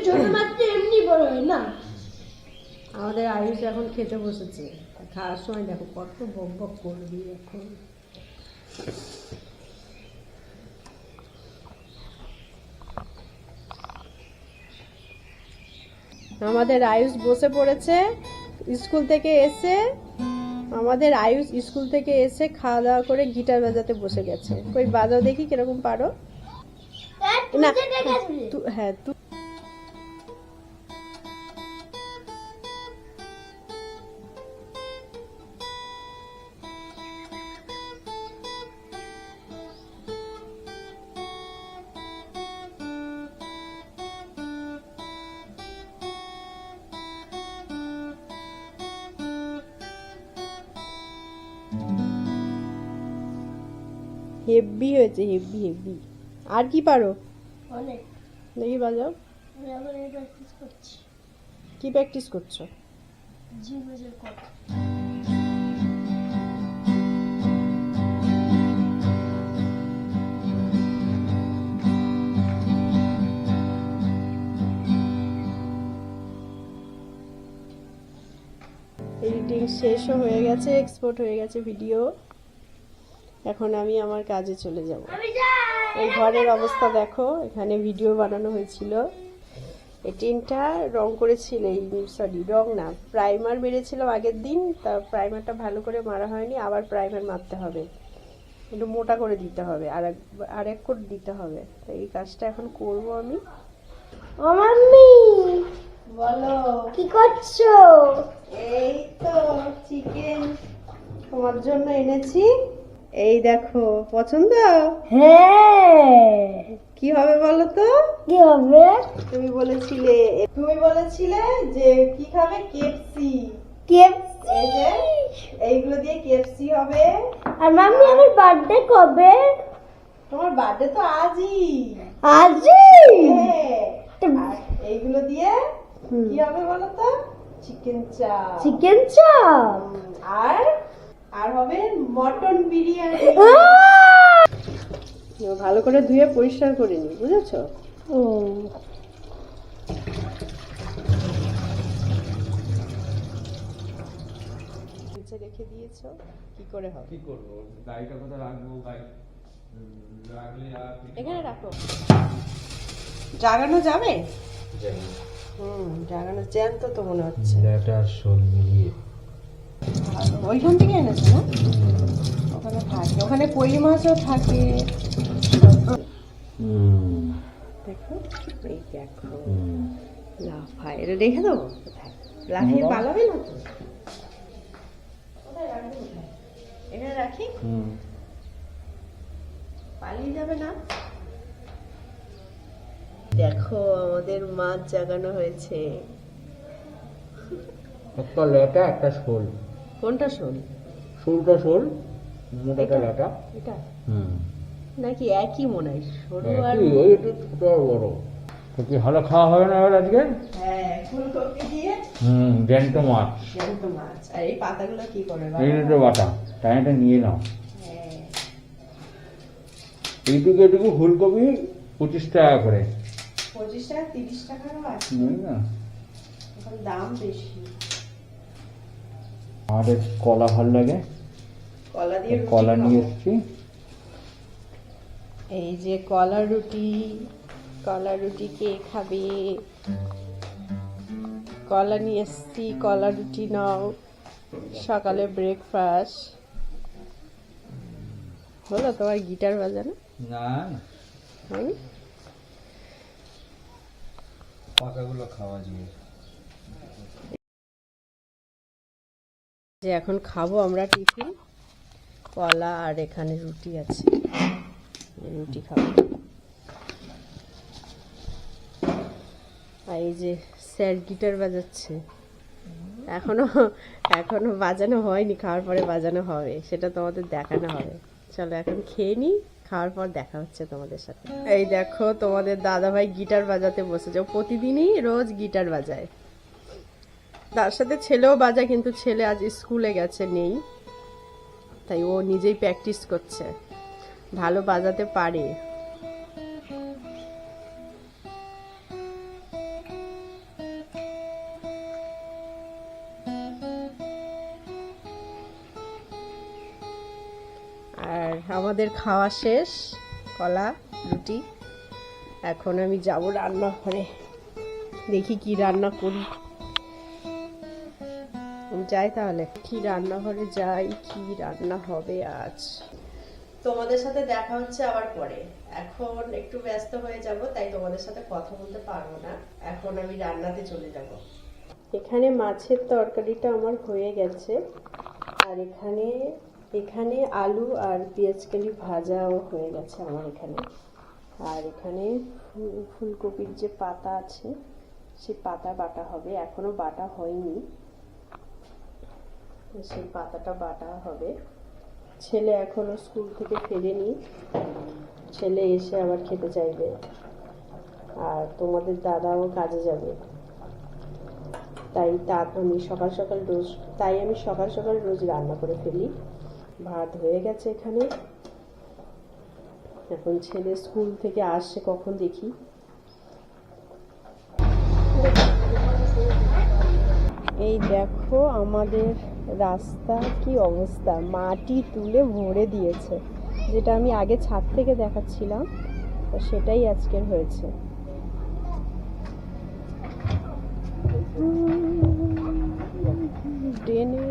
ছোট মাছ তো এমনি বড় হয় না। আমাদের আয়ুষ এখন খেতে বসেছে, খাওয়ার সময় দেখো কত বক বক করবি এখন। আমাদের আয়ুষ বসে পড়েছে স্কুল থেকে এসে, খাওয়া দাওয়া করে গিটার বাজাতে বসে গেছে। কই বাজাও দেখি কিরকম পারো। না হ্যাঁ হেভি হয়েছে, হেভি। আর কি পারো অনেক। দেখি বাজাও। আমি এখন এই প্র্যাকটিস করছি, কি প্র্যাকটিস করছো? জি মেজর কর্ড। এডিটিং শেষও হয়ে গেছে, এক্সপোর্ট হয়ে গেছে ভিডিও। এখন আমি আমার কাজে চলে যাব। আমি যাই। এই ঘরের অবস্থা দেখো, এখানে ভিডিও বানানো হয়েছিল। এই টিনটা রং করেছিল, রং না, প্রাইমার মেরেছিলাম আগের দিন, তা প্রাইমারটা ভালো করে মারা হয়নি, আবার প্রাইমার মারতে হবে, একটু মোটা করে দিতে হবে, আর এক কোট দিতে হবে। তো এই কাজটা এখন করব আমি। ও মাম্মি, বলো কি করছো? এই তো চিকেন তোমার জন্য এনেছি, এই দেখো পছন্দ? হ্যাঁ। কি হবে বলো তো? কি হবে? তুমি বলেছিলে যে কি খাবে, কেএফসি। কেএফসি। এই যে এইগুলো দিয়ে কেএফসি হবে। আর মাম্মি আমার বার্থডে কবে? তোমার বার্থডে তো আজই। আজই? হ্যাঁ। আর এইগুলো দিয়ে কি হবে বলো তো? চিকেন চাপ। চিকেন চাপ। আর হবে মটন বিরিয়ানি। ভালো করে ধুয়ে পরিষ্কার করে নি, বুঝেছো? ও নিচে রেখে দিয়েছো, কি করে হবে? কি করব, গাড়িটা কোথায় রাখবো? গাড়ি রাখলে আর এখানে রাখো। জাগানো যাবে? যাই জাগানো জ্যান্ত তো মনে হচ্ছে। লেটার শোল মিলিয়ে ওইখান থেকে এনেছো না? ওখানে থাকে, ওখানে কই মাছও থাকে। দেখো, এই দেখো লাফায়, এটা রেখে দেবো কোথায়? লাফিয়ে পালাবে না তো? কোথায় রাখবো? কোথায়? এখানে রাখি, পালিয়ে যাবে না। দেখো আমাদের মাছ জাগানো হয়েছে। একটা লেটা একটা শোল। কোনটা শোল? শোলটা শোল, মোটাটা লেটা। এটা নাকি একই মনে হয়, সরু আর একই, ওই একটু ছোট আর বড়। তো কি ভালো খাওয়া হবে না এবার আজকে? হ্যাঁ, ফুলকপি দিয়ে জ্যান্ত মাছ। জ্যান্ত মাছ। আর এই পাতাগুলো কি করে এই দুটো বাটা, টাইমটা নিয়ে নাও। হ্যাঁ, এইটুকু ফুলকপি 25 টাকা করে। 25 টাকা 30 টাকারও আছে, না এখন দাম বেশি। আমাদের কলা ভালো লাগে, কলা দিয়ে রুটি কলা নিয়ে খাবো। এসছি। এই যে কলা রুটি, কলা রুটি কে খাবে? কলা নিয়ে এসছি, কলা রুটি নাও, সকালে ব্রেকফাস্ট হলো। তোমার গিটার বাজানো না হয়নি? পাতাগুলো খাওয়া যায়। যে এখন খাবো আমরা টিফিন, কলা আর এখানে রুটি আছে, রুটি খাবো। আর এই যে স্যার গিটার বাজাচ্ছে, এখনো বাজানো হয়নি, খাওয়ার পরে বাজানো হবে, সেটা তোমাদের দেখানো হবে। চলো এখন খেয়ে নি, খাওয়ার পর দেখা হচ্ছে তোমাদের সাথে। এই দেখো তোমাদের দাদা ভাই গিটার বাজাতে বসেছে, ও প্রতিদিনই রোজ গিটার বাজায়, তার সাথে ছেলেও বাজায়, কিন্তু ছেলে আজ স্কুলে গেছে, নেই, তাই ও নিজেই প্র্যাকটিস করছে, ভালো বাজাতে পারে। আমাদের খাওয়া শেষ, কলা রুটি। এখন আমি যাব রান্নাঘরে, দেখি কি রান্না করি। যাই তাহলে, কি রান্নাঘরে যাই, কি রান্না হবে আজ। তোমাদের সাথে দেখা হচ্ছে আবার পরে। এখন একটু ব্যস্ত হয়ে যাব, তাই তোমাদের সাথে কথা বলতে পারবো না। এখন আমি রান্নাতে চলে যাব। এখানে মাছের তরকারিটা আমার হয়ে গেছে, আর এখানে আলু আর পেঁয়াজকালি ভাজাও হয়ে গেছে আমার এখানে। আর এখানে ফুলকপির যে পাতা আছে সেই পাতা বাটা হবে, এখনো বাটা হয়নি, সেই পাতাটা বাটা হবে। ছেলে এখনো স্কুল থেকে ফেরেনি, ছেলে এসে আবার খেতে চাইবে। আর তোমাদের দাদাও কাজে যাবে, তাই আমি সকাল সকাল রোজ রান্না করে ফেলি। ভাত হয়ে গেছে এখানে, এখন ছেলে স্কুল থেকে আসছে কখন দেখি। এই দেখো আমাদের রাস্তা কি অবস্থা, মাটি তুলে ভরে দিয়েছে। যেটা আমি আগে ছাদ থেকে দেখাচ্ছিলাম, তো সেটাই আজকের হয়েছে। ড্রেনে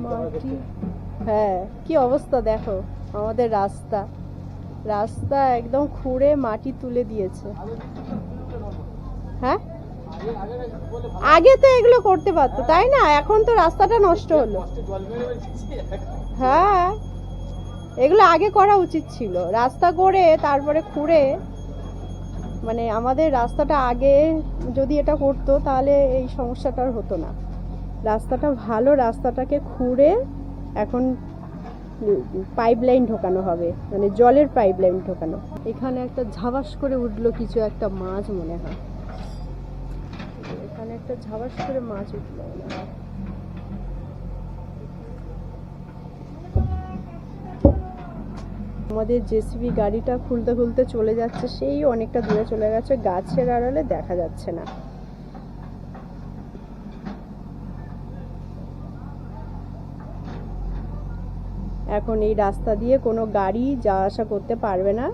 মাটি, হ্যাঁ কি অবস্থা দেখো আমাদের রাস্তা একদম খুঁড়ে মাটি তুলে দিয়েছে। হ্যাঁ, আগে তো এগুলো করতে পারতো, তাই না? এখন তো রাস্তাটা নষ্ট হলো। হ্যাঁ, এগুলো আগে করা উচিত ছিল, রাস্তা করে তারপরে খুঁড়ে। মানে আমাদের রাস্তাটা আগে যদি এটা করতো তাহলে এই সমস্যাটার হতো না। রাস্তাটা ভালো, রাস্তাটাকে খুঁড়ে এখন পাইপ লাইন ঢোকানো হবে, মানে জলের পাইপ লাইন ঢোকানো। এখানে একটা ঝাবাস করে উঠলো কিছু একটা মাছ মনে হয়, এখানে একটা ঝাবাস করে মাছ উঠলো মনে হয়। আমাদের জেসিবি গাড়িটা খুলতে খুলতে চলে যাচ্ছে, সেই অনেকটা দূরে চলে গেছে, গাছের আড়ালে দেখা যাচ্ছে না। এখন এই রাস্তা দিয়ে কোনো গাড়ি যাওয়া আসা করতে পারবে না,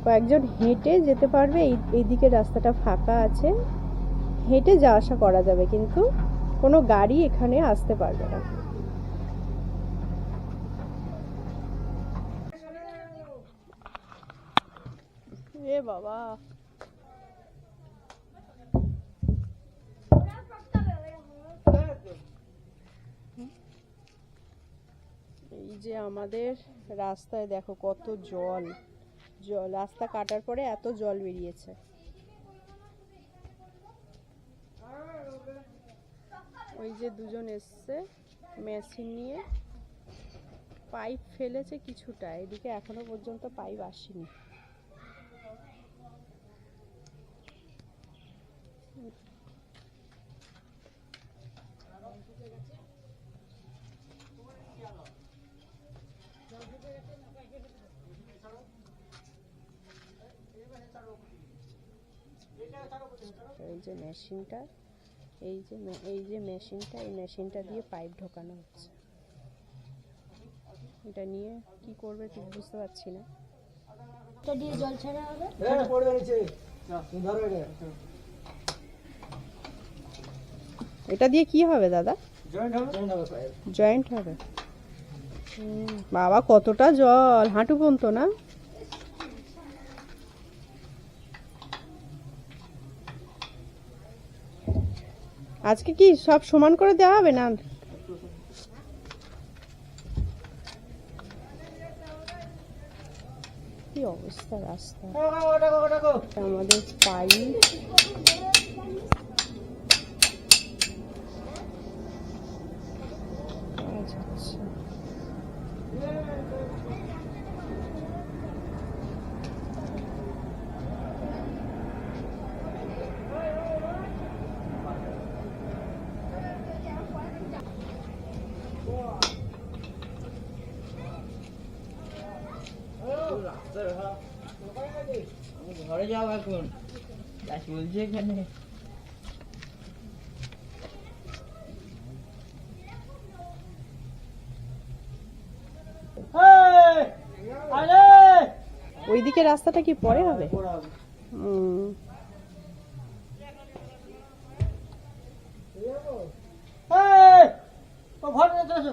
কয়েকজন হেঁটে যেতে পারবে। এইদিকে রাস্তাটা ফাঁকা আছে, হেঁটে যাওয়া আসা করা যাবে, কিন্তু কোনো গাড়ি এখানে আসতে পারবে না। এ বাবা, এই যে আমাদের রাস্তায় দেখো কত জল, রাস্তা কাটার পরে এত জল বেরিয়েছে। ওই যে দুজন এসছে মেশিন নিয়ে, পাইপ ফেলেছে কিছুটা, এদিকে এখনো পর্যন্ত পাইপ আসেনি। এই যে মেশিনটা, এই মেশিনটা দিয়ে পাইপ ঢোকানো হচ্ছে। এটা নিয়ে কি করবে ঠিক বুঝতে পারছি না। এটা দিয়ে জল ছাড়া হবে। এটা দিয়ে কি হবে দাদা? জয়েন্ট হবে। বাবা কতটা জল, হাঁটু পর্যন্ত না? আজকে কি সব সমান করে দেওয়া হবে না? কি অবস্থা রাস্তা, আমাদের পাইপ। আচ্ছা, ঘরে যাও এখন, বলছি এখানে। ওইদিকে রাস্তাটা কি পরে হবে? পড়া হবে। হুম। এই, ও ঘরে চলে এসো।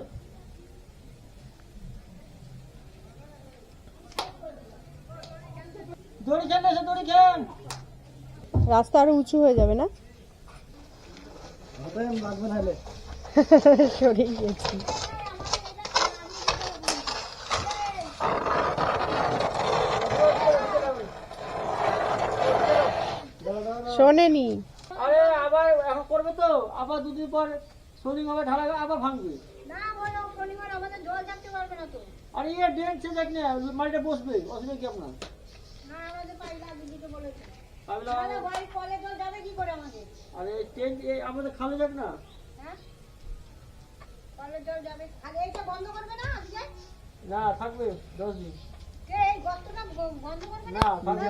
দড়ি খেন এসো, দড়ি খেন। রাস্তা আরো উঁচু হয়ে যাবে না? লাগবে নাহলে। সরে গেছি। শোনেনি। আরে আবার এখন করবে তো, আবার দুদিন পর সোলিং হবে, ঢালা আবার ভাঙবে। না বলো শনিবার আমাদের জল থাকতে পারবে না তো। আরে ইয়ে ড্রেন সে দেখ না, মাটিটা বসবে, অসুবিধা কি আপনার? না আমাদের পাইলা দিদিকে বলেছে। আমি তাহলে বাড়ি কলে জল যাবে কি করে আমাদের? আরে ট্রেন আমাদের খালে যাক না। হ্যাঁ কলে জল যাবে, আগে এইটা বন্ধ করবে না আজকে? না থাকবে 10 দিন। কে এই গর্তটা বন্ধ করবে না? না থাকবে।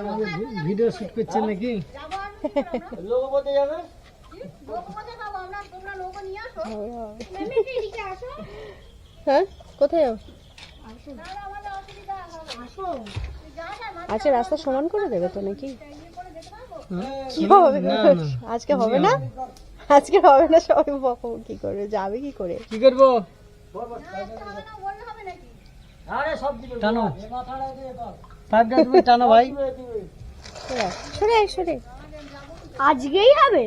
ভিডিও শুট করছেন নাকি? যাবো আমি কি করে আমরা? লোক বলতে যাবে। লোক কোথায় পাবো আমরা? তোমরা লোক নিয়ে আসো। হবে, হবে। মেমে কি এদিকে আসো? হ্যাঁ, কোথায় যাও? তাহলে আমাদের অসুবিধা হবে। আসো। যা যা মাঝে আচ্ছা, রাস্তা সমান করে দেবে তো নাকি? ইয়ে করে যেতে পারবো? কি হবে? আজকে হবে না? আজকে হবে না, সবাই বকবকি করবে, যাবে কি করে? কি করবো? না আজকে হবে না বললে হবে নাকি? আরে সব দিবে টানো। মাথাটা দিয়ে দাও। পাইপটা তুমি টানো ভাই। সরে আয়, সরে। আজকেই হবে?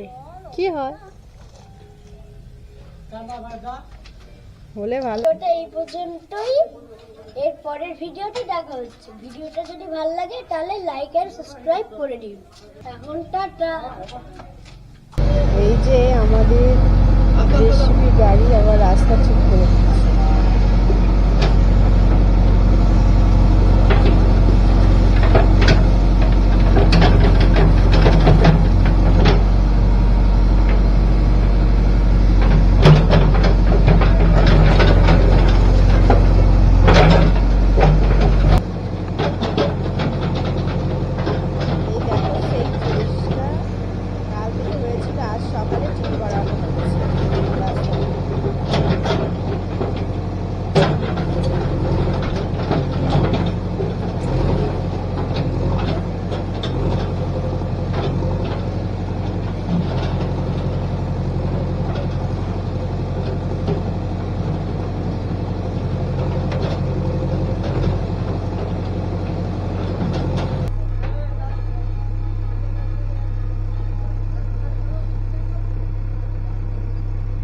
কি হয়? টানা ভাইটা। হলে ভালো। ভিডিওটা এই পর্যন্তই। এর পরের ভিডিওতে দেখা হচ্ছে। ভিডিওটা যদি ভালো লাগে তাহলে লাইক আর সাবস্ক্রাইব করে দিন। এখন টাটা। এই যে আমাদের রেসিপি গাড়ি আবার রাস্তা ঠিক করে